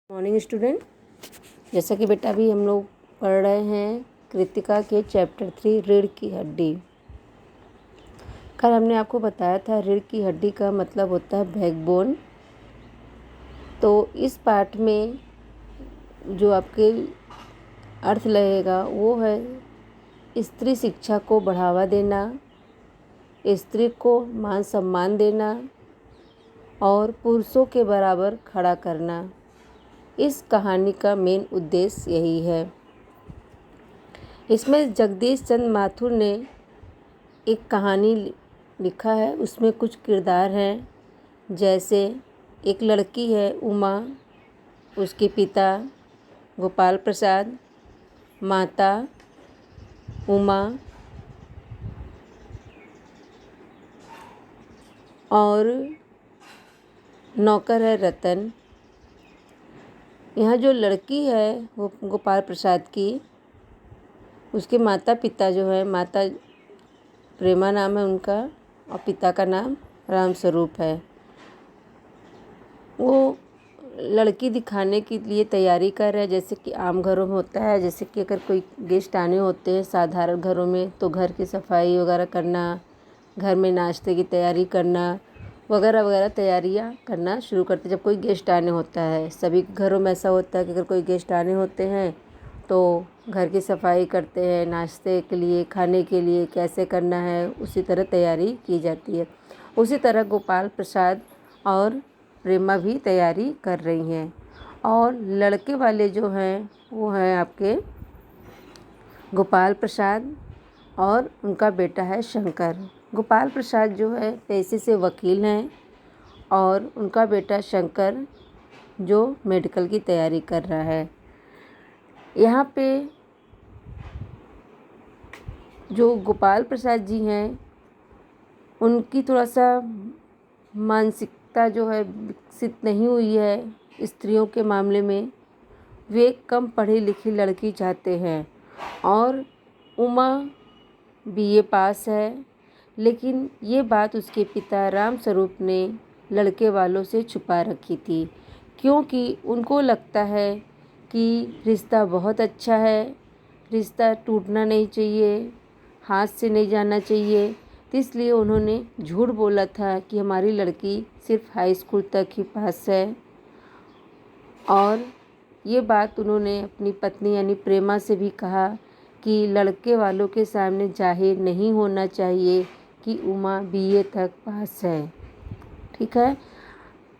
Morning student. जैसा कि बेटा अभी हम लोग पढ़ रहे हैं कृतिका के चैप्टर 3 रीढ़ की हड्डी। कल हमने आपको बताया था रीढ़ की हड्डी का मतलब होता है बैकबोन। तो इस पाठ में जो आपके अर्थ लगेगा वो है स्त्री शिक्षा को बढ़ावा देना, स्त्री को मान सम्मान देना और पुरुषों के बराबर खड़ा करना। इस कहानी का मेन उद्देश्य यही है। इसमें जगदीश चंद्र माथुर ने एक कहानी लिखा है। उसमें कुछ किरदार हैं, जैसे एक लड़की है उमा, उसके पिता गोपाल प्रसाद, माता उमा और नौकर है रतन। यहाँ जो लड़की है वो गोपाल प्रसाद की, उसके माता पिता जो है, माता प्रेमा नाम है उनका और पिता का नाम राम स्वरूप है। वो लड़की दिखाने के लिए तैयारी कर रहे हैं, जैसे कि आम घरों में होता है। जैसे कि अगर कोई गेस्ट आने होते हैं साधारण घरों में, तो घर की सफाई वगैरह करना, घर में नाश्ते की तैयारी करना वगैरह वगैरह तैयारियां करना शुरू करते जब कोई गेस्ट आने होता है। सभी घरों में ऐसा होता है कि अगर कोई गेस्ट आने होते हैं तो घर की सफाई करते हैं, नाश्ते के लिए, खाने के लिए कैसे करना है उसी तरह तैयारी की जाती है। उसी तरह गोपाल प्रसाद और प्रेमा भी तैयारी कर रही हैं। और लड़के वाले जो हैं वो हैं आपके गोपाल प्रसाद और उनका बेटा है शंकर। गोपाल प्रसाद जो है पेशे से वकील हैं और उनका बेटा शंकर जो मेडिकल की तैयारी कर रहा है। यहाँ पे जो गोपाल प्रसाद जी हैं उनकी थोड़ा सा मानसिकता जो है विकसित नहीं हुई है स्त्रियों के मामले में। वे कम पढ़ी लिखी लड़की चाहते हैं और उमा बीए पास है, लेकिन ये बात उसके पिता राम स्वरूप ने लड़के वालों से छुपा रखी थी, क्योंकि उनको लगता है कि रिश्ता बहुत अच्छा है, रिश्ता टूटना नहीं चाहिए, हाथ से नहीं जाना चाहिए। तो इसलिए उन्होंने झूठ बोला था कि हमारी लड़की सिर्फ हाई स्कूल तक ही पास है। और ये बात उन्होंने अपनी पत्नी यानी प्रेमा से भी कहा कि लड़के वालों के सामने जाहिर नहीं होना चाहिए कि उमा बीए तक पास है। ठीक है,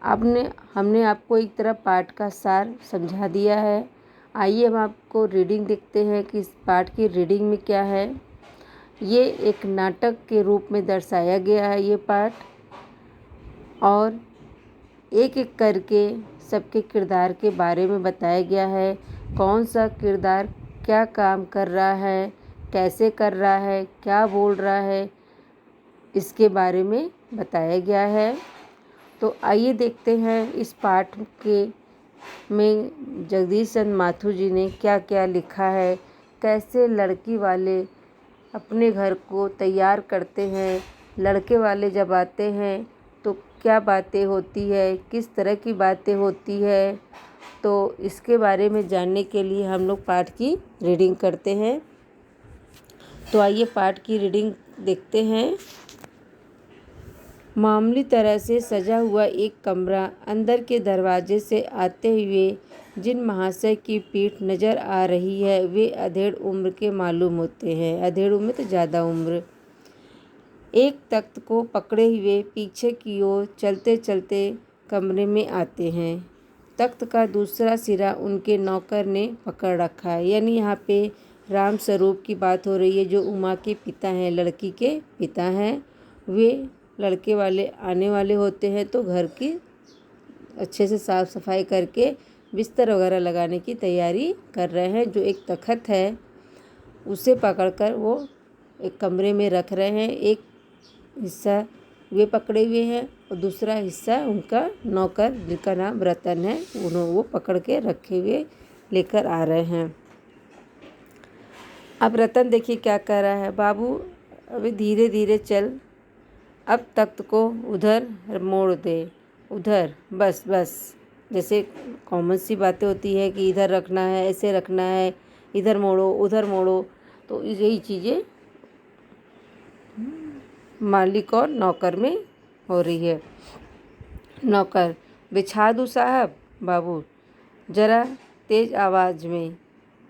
हमने आपको एक तरह पाठ का सार समझा दिया है। आइए हम आपको रीडिंग देखते हैं कि इस पाठ की रीडिंग में क्या है। ये एक नाटक के रूप में दर्शाया गया है ये पाठ, और एक एक करके सबके किरदार के बारे में बताया गया है। कौन सा किरदार क्या काम कर रहा है, कैसे कर रहा है, क्या बोल रहा है, इसके बारे में बताया गया है। तो आइए देखते हैं इस पाठ के में जगदीश चंद्र माथुर जी ने क्या क्या लिखा है, कैसे लड़की वाले अपने घर को तैयार करते हैं। लड़के वाले जब आते हैं तो क्या बातें होती है, किस तरह की बातें होती है। तो इसके बारे में जानने के लिए हम लोग पाठ की रीडिंग करते हैं। तो आइए पाठ की रीडिंग देखते हैं। मामूली तरह से सजा हुआ एक कमरा, अंदर के दरवाजे से आते हुए जिन महाशय की पीठ नज़र आ रही है वे अधेड़ उम्र के मालूम होते हैं। अधेड़ उम्र तो ज़्यादा उम्र। एक तख्त को पकड़े हुए पीछे की ओर चलते चलते कमरे में आते हैं। तख्त का दूसरा सिरा उनके नौकर ने पकड़ रखा है। यानी यहाँ पे राम स्वरूप की बात हो रही है, जो उमा के पिता हैं, लड़की के पिता हैं। वे लड़के वाले आने वाले होते हैं तो घर की अच्छे से साफ़ सफाई करके बिस्तर वगैरह लगाने की तैयारी कर रहे हैं। जो एक तख्त है उसे पकड़कर वो एक कमरे में रख रहे हैं। एक हिस्सा वे पकड़े हुए हैं और दूसरा हिस्सा उनका नौकर जिनका नाम रतन है वो पकड़ के रखे हुए लेकर आ रहे हैं। अब रतन देखिए क्या कर रहा है। बाबू अभी धीरे धीरे चल, अब तख्त को उधर मोड़ दे, उधर, बस बस, जैसे कॉमन सी बातें होती है कि इधर रखना है, ऐसे रखना है, इधर मोड़ो, उधर मोड़ो, तो यही चीज़ें मालिक और नौकर में हो रही है। नौकर, बिछा दूँ साहब? बाबू, ज़रा तेज आवाज़ में,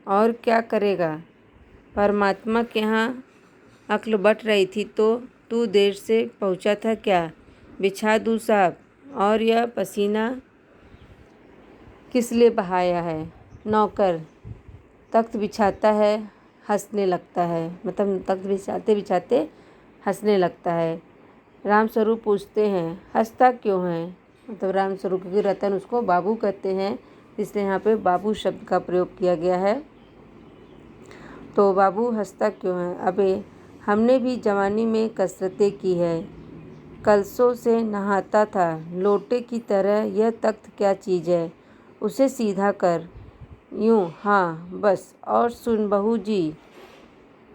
और क्या करेगा? परमात्मा के यहाँ अक्ल बट रही थी तो तू देर से पहुँचा था क्या? बिछा दूँ साहब? और यह पसीना किस लिए बहाया है? नौकर, तख्त बिछाता है, हंसने लगता है, मतलब तख्त बिछाते बिछाते हंसने लगता है। रामस्वरूप पूछते हैं, हंसता क्यों है? मतलब रामस्वरूप, क्योंकि रतन उसको बाबू कहते हैं, इसलिए यहाँ पे बाबू शब्द का प्रयोग किया गया है। तो बाबू हंसता क्यों है? अबे, हमने भी जवानी में कसरतें की है, कलशों से नहाता था, लोटे की तरह। यह तख्त क्या चीज़ है? उसे सीधा कर। यूँ, हाँ बस। और सुन, बहू जी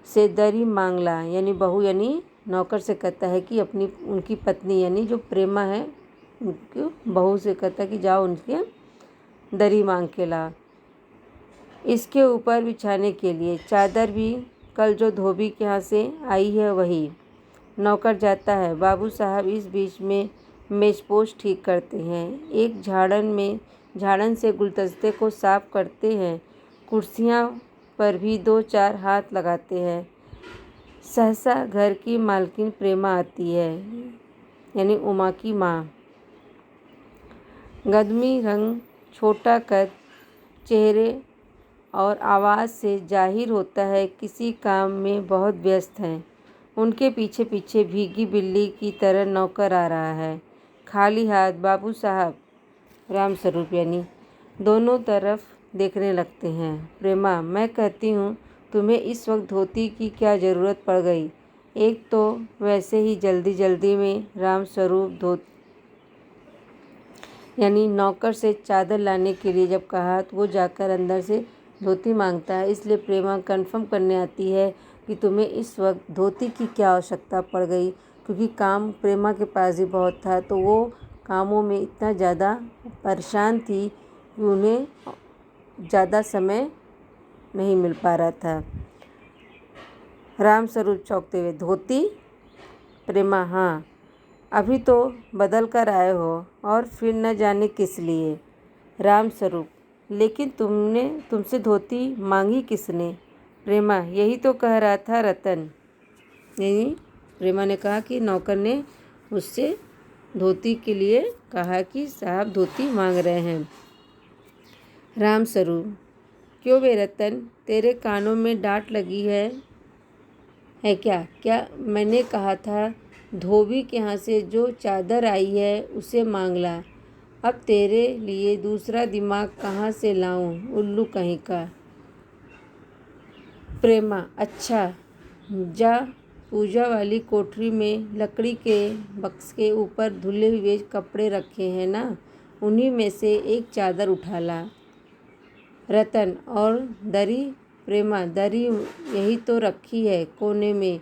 से दरी मांग ला। यानी बहू यानी नौकर से कहता है कि उनकी पत्नी यानी जो प्रेमा है, उनकी बहू से कहता है कि जाओ उनके दरी मांग के ला, इसके ऊपर बिछाने के लिए। चादर भी कल जो धोबी के यहाँ से आई है वही। नौकर जाता है। बाबू साहब इस बीच में मेजपोश ठीक करते हैं, एक झाड़न से गुलदस्ते को साफ करते हैं, कुर्सियाँ पर भी 2-4 हाथ लगाते हैं। सहसा घर की मालकिन प्रेमा आती है, यानी उमा की माँ। गदमी रंग, छोटा कद, चेहरे और आवाज़ से जाहिर होता है किसी काम में बहुत व्यस्त हैं। उनके पीछे पीछे भीगी बिल्ली की तरह नौकर आ रहा है, खाली हाथ। बाबू साहब, रामस्वरूप यानी दोनों तरफ देखने लगते हैं। प्रेमा, मैं कहती हूँ तुम्हें इस वक्त धोती की क्या ज़रूरत पड़ गई? एक तो वैसे ही जल्दी जल्दी में रामस्वरूप यानी नौकर से चादर लाने के लिए जब कहा तो वो जाकर अंदर से धोती मांगता है। इसलिए प्रेमा कन्फर्म करने आती है कि तुम्हें इस वक्त धोती की क्या आवश्यकता पड़ गई, क्योंकि काम प्रेमा के पास ही बहुत था, तो वो कामों में इतना ज़्यादा परेशान थी कि उन्हें ज़्यादा समय नहीं मिल पा रहा था। रामस्वरूप चौंकते हुए, धोती? प्रेमा, हाँ, अभी तो बदल कर आए हो और फिर न जाने किस लिए। रामस्वरूप, लेकिन तुमसे धोती मांगी किसने? प्रेमा, यही तो कह रहा था रतन। यही प्रेमा ने कहा कि नौकर ने उससे धोती के लिए कहा कि साहब धोती मांग रहे हैं। रामस्वरूप, क्यों बे रतन, तेरे कानों में डांट लगी है क्या? क्या मैंने कहा था धोबी के यहाँ से जो चादर आई है उसे मांग ला। अब तेरे लिए दूसरा दिमाग कहाँ से लाऊं, उल्लू कहीं का। प्रेमा, अच्छा, जा पूजा वाली कोठरी में लकड़ी के बक्स के ऊपर धुले हुए कपड़े रखे हैं ना, उन्हीं में से एक चादर उठा ला। रतन, और दरी? प्रेमा, दरी यही तो रखी है कोने में,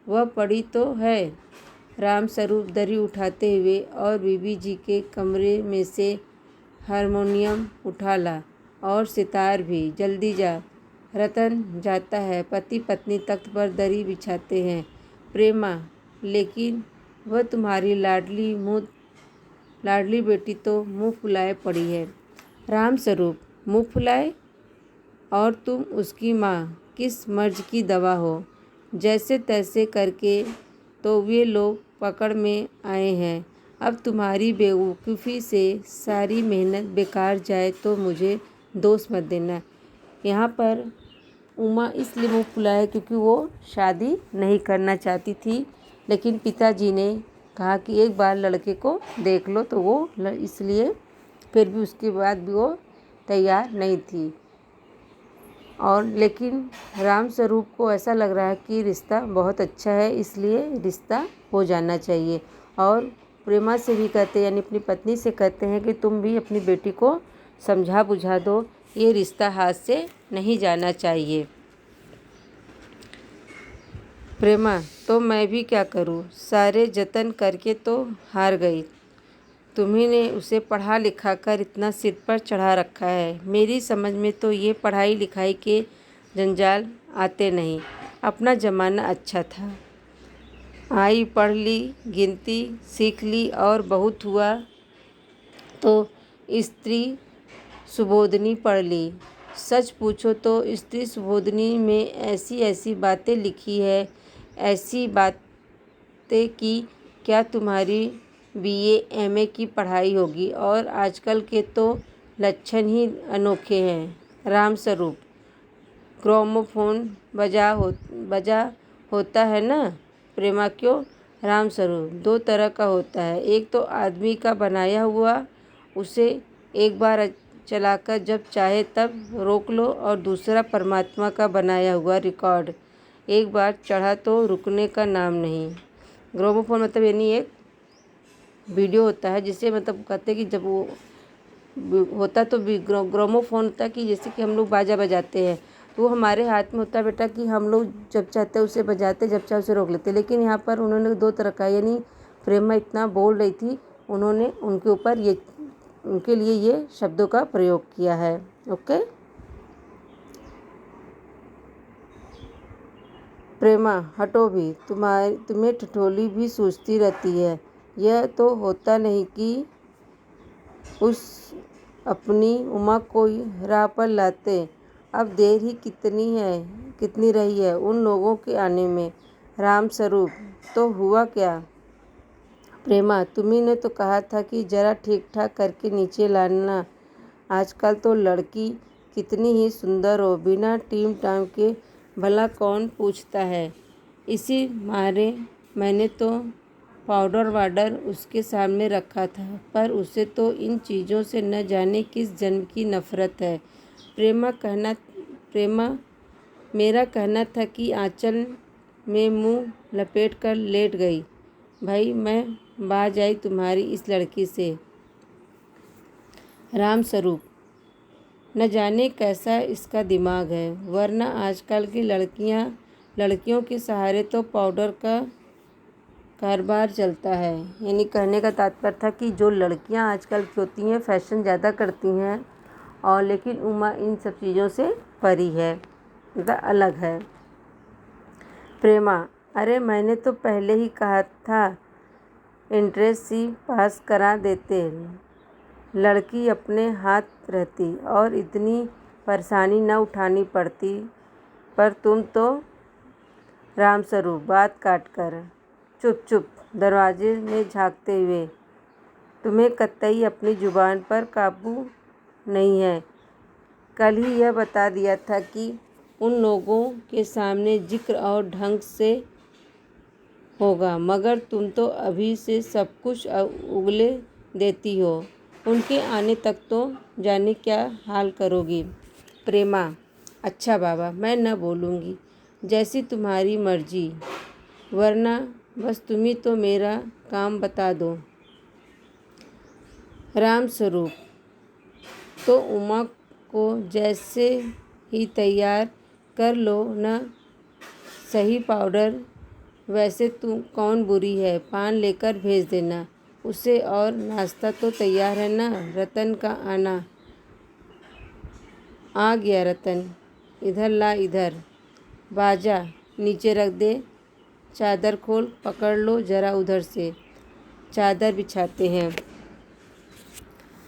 वह पड़ी तो है। रामस्वरूप दरी उठाते हुए, और बीबी जी के कमरे में से हारमोनियम उठा ला, और सितार भी, जल्दी जा। रतन जाता है। पति पत्नी तख्त पर दरी बिछाते हैं। प्रेमा, लेकिन वह तुम्हारी लाडली बेटी तो मुँह फुलाए पड़ी है। रामस्वरूप, मुँह फुलाए? और तुम उसकी माँ किस मर्ज की दवा हो? जैसे तैसे करके तो वे लोग पकड़ में आए हैं। अब तुम्हारी बेवकूफ़ी से सारी मेहनत बेकार जाए तो मुझे दोष मत देना। यहाँ पर उमा इसलिए मुँह फुलाए क्योंकि वो शादी नहीं करना चाहती थी, लेकिन पिताजी ने कहा कि एक बार लड़के को देख लो, तो वो इसलिए फिर भी उसके बाद भी वो तैयार नहीं थी। और लेकिन रामस्वरूप को ऐसा लग रहा है कि रिश्ता बहुत अच्छा है, इसलिए रिश्ता हो जाना चाहिए। और प्रेमा से भी कहते हैं, यानी अपनी पत्नी से कहते हैं कि तुम भी अपनी बेटी को समझा बुझा दो, ये रिश्ता हाथ से नहीं जाना चाहिए। प्रेमा, तो मैं भी क्या करूं, सारे जतन करके तो हार गई। तुम्ही ने उसे पढ़ा लिखा कर इतना सिर पर चढ़ा रखा है। मेरी समझ में तो ये पढ़ाई लिखाई के जंजाल आते नहीं। अपना ज़माना अच्छा था। आई पढ़ ली, गिनती सीख ली और बहुत हुआ तो स्त्री सुबोधनी पढ़ ली। सच पूछो तो स्त्री सुबोधनी में ऐसी ऐसी बातें लिखी है, ऐसी बातें कि क्या तुम्हारी बीए एमए की पढ़ाई होगी। और आजकल के तो लक्षण ही अनोखे हैं। राम स्वरूप, ग्रामोफोन बजा होता है ना प्रेमा? क्यों? राम स्वरूप, दो तरह का होता है। एक तो आदमी का बनाया हुआ, उसे एक बार चलाकर जब चाहे तब रोक लो, और दूसरा परमात्मा का बनाया हुआ रिकॉर्ड, एक बार चढ़ा तो रुकने का नाम नहीं। ग्रामोफोन मतलब यानी एक वीडियो होता है जिसे मतलब कहते हैं कि जब वो होता तो ग्रामोफोन होता कि जैसे कि हम लोग बाजा बजाते हैं, तो वो हमारे हाथ में होता है बेटा कि हम लोग जब चाहते हैं उसे बजाते, जब चाहे उसे रोक लेते। लेकिन यहाँ पर उन्होंने दो तरह का, यानी प्रेमा इतना बोल रही थी, उन्होंने उनके ऊपर ये, उनके लिए ये शब्दों का प्रयोग किया है। ओके। प्रेमा, हटो भी, तुम्हें ठिठोली भी सूझती रहती है। यह तो होता नहीं कि उस अपनी उमा को राह पर लाते। अब देर ही कितनी रही है उन लोगों के आने में। राम स्वरूप, तो हुआ क्या? प्रेमा, तुम्ही ने तो कहा था कि जरा ठीक ठाक करके नीचे लाना। आजकल तो लड़की कितनी ही सुंदर हो, बिना टीम टाम के भला कौन पूछता है। इसी मारे मैंने तो पाउडर वाडर उसके सामने रखा था, पर उसे तो इन चीज़ों से न जाने किस जन्म की नफ़रत है। प्रेमा, मेरा कहना था कि आंचल में मुंह लपेट कर लेट गई। भाई मैं बाज आई तुम्हारी इस लड़की से। राम स्वरूप, न जाने कैसा इसका दिमाग है, वरना आजकल की लड़कियों के सहारे तो पाउडर का कारोबार चलता है। यानी कहने का तात्पर्य था कि जो लड़कियां आजकल की होती हैं फैशन ज़्यादा करती हैं, और लेकिन उमा इन सब चीज़ों से परी है, मतलब अलग है। प्रेमा, अरे मैंने तो पहले ही कहा था एंट्रेंस सी पास करा देते, लड़की अपने हाथ रहती और इतनी परेशानी न उठानी पड़ती। पर तुम तो। राम स्वरूप, बात काट कर, चुप दरवाजे में झांकते हुए, तुम्हें कतई अपनी जुबान पर काबू नहीं है। कल ही यह बता दिया था कि उन लोगों के सामने जिक्र और ढंग से होगा, मगर तुम तो अभी से सब कुछ उगले देती हो। उनके आने तक तो जाने क्या हाल करोगी। प्रेमा, अच्छा बाबा, मैं न बोलूँगी, जैसी तुम्हारी मर्जी, वरना बस तुम ही तो मेरा काम बता दो। राम स्वरूप, तो उमा को जैसे ही तैयार कर लो न सही पाउडर, वैसे तू कौन बुरी है, पान लेकर भेज देना उसे। और नाश्ता तो तैयार है ना? रतन का आना। आ गया रतन, इधर ला, इधर बाजा नीचे रख दे, चादर खोल, पकड़ लो जरा उधर से, चादर बिछाते हैं।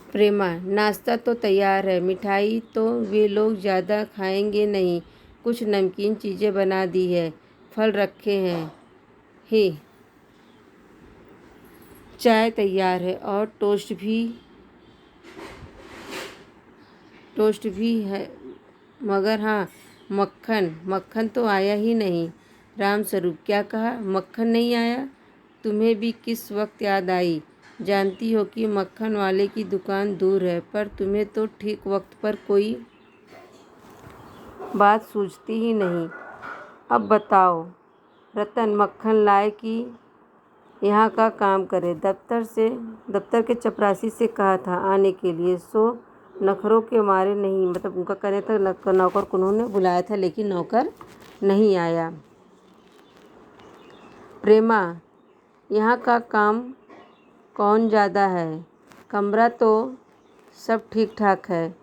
प्रेमा, नाश्ता तो तैयार है, मिठाई तो वे लोग ज़्यादा खाएंगे नहीं, कुछ नमकीन चीज़ें बना दी है, फल रखे हैं ही, चाय तैयार है और टोस्ट भी है, मगर हाँ मक्खन तो आया ही नहीं। राम स्वरूप, क्या कहा? मक्खन नहीं आया? तुम्हें भी किस वक्त याद आई? जानती हो कि मक्खन वाले की दुकान दूर है, पर तुम्हें तो ठीक वक्त पर कोई बात सूझती ही नहीं। अब बताओ रतन, मक्खन लाए कि यहाँ का काम करे? दफ्तर के चपरासी से कहा था आने के लिए, सो नखरों के मारे नहीं, मतलब उनका कहने था नौकर को उन्होंने बुलाया था, लेकिन नौकर नहीं आया। प्रेमा, यहाँ का काम कौन ज़्यादा है, कमरा तो सब ठीक ठाक है,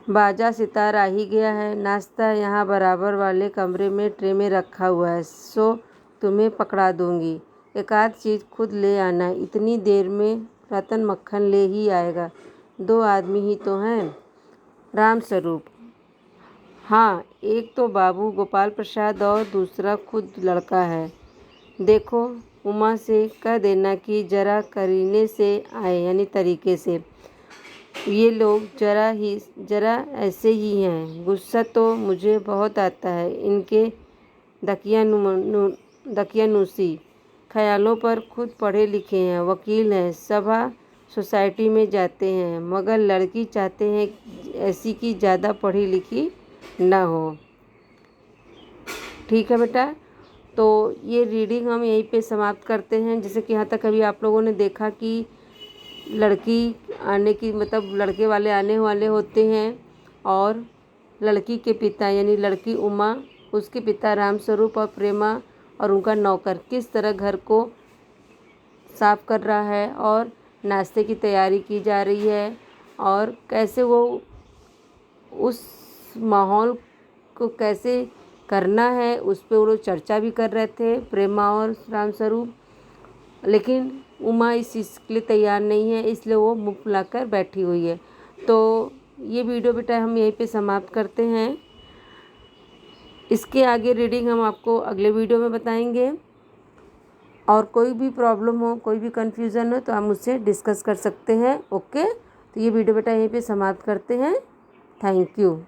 बाजा सितार आ ही गया है। नाश्ता यहाँ बराबर वाले कमरे में ट्रे में रखा हुआ है, सो तुम्हें पकड़ा दूँगी। एक आध चीज़ खुद ले आना, इतनी देर में रतन मक्खन ले ही आएगा। 2 आदमी ही तो हैं। राम स्वरूप: हाँ, एक तो बाबू गोपाल प्रसाद और दूसरा खुद लड़का है। देखो, उमा से कह देना कि ज़रा करीने से आए, यानी तरीके से। ये लोग ज़रा ऐसे ही हैं। गुस्सा तो मुझे बहुत आता है इनके दकियानूसी ख्यालों पर। खुद पढ़े लिखे हैं, वकील हैं, सभा सोसाइटी में जाते हैं, मगर लड़की चाहते हैं ऐसी कि ज़्यादा पढ़ी लिखी ना हो। ठीक है बेटा, तो ये रीडिंग हम यहीं पे समाप्त करते हैं। जैसे कि यहाँ तक अभी आप लोगों ने देखा कि लड़की आने की मतलब लड़के वाले आने वाले होते हैं और लड़की के पिता यानी लड़की उमा, उसके पिता रामस्वरूप और प्रेमा और उनका नौकर किस तरह घर को साफ कर रहा है और नाश्ते की तैयारी की जा रही है और कैसे वो उस माहौल को कैसे करना है उस पे वो लोग चर्चा भी कर रहे थे, प्रेमा और रामस्वरूप। लेकिन उमा इस चीज़ के लिए तैयार नहीं है, इसलिए वो मुँह फुलाकर बैठी हुई है। तो ये वीडियो बेटा हम यहीं पे समाप्त करते हैं। इसके आगे रीडिंग हम आपको अगले वीडियो में बताएंगे। और कोई भी प्रॉब्लम हो, कोई भी कन्फ्यूज़न हो तो आप मुझसे डिस्कस कर सकते हैं। ओके, तो ये वीडियो बेटा यहीं पे समाप्त करते हैं। Thank you.